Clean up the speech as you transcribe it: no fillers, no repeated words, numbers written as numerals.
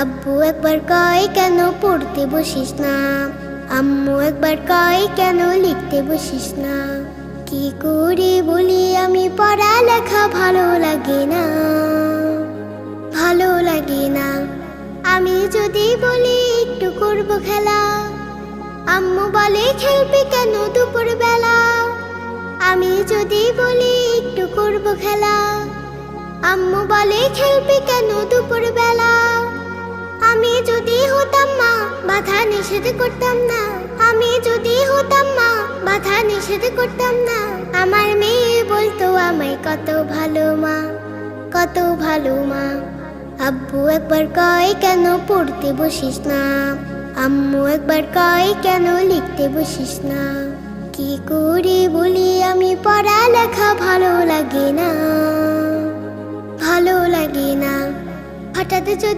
আব্বু একবার কয় কেন পড়তে বসিস না, আম্মু একবার কয় কেন লিখতে বসিস না। কি করে বলি আমি পড়ালেখা ভালো লাগে না, ভালো লাগে না। আমি যদি বলি একটু করব খেলা, আম্মু বলে খেলবি কেন দুপুর বেলা। আমি যদি বলি একটু করব খেলা, আম্মু বলে খেলবি কেন দুপুর বেলা। আমি যদি হতাম মা বাধা নিষেধ করতাম না, আমি যদি হতাম মা বাধা নিষেধ করতাম না। আমার মেয়ে বলতো আমায় কত ভালো মা, কত ভালো মা। আব্বু একবার কয় কেন পড়তে বসিস না, আম্মু একবার কয় কেন লিখতে বসিস না। কি করে বলি আমি পড়ালেখা ভালো লাগে না, ভালো লাগে না। হঠাৎ যদি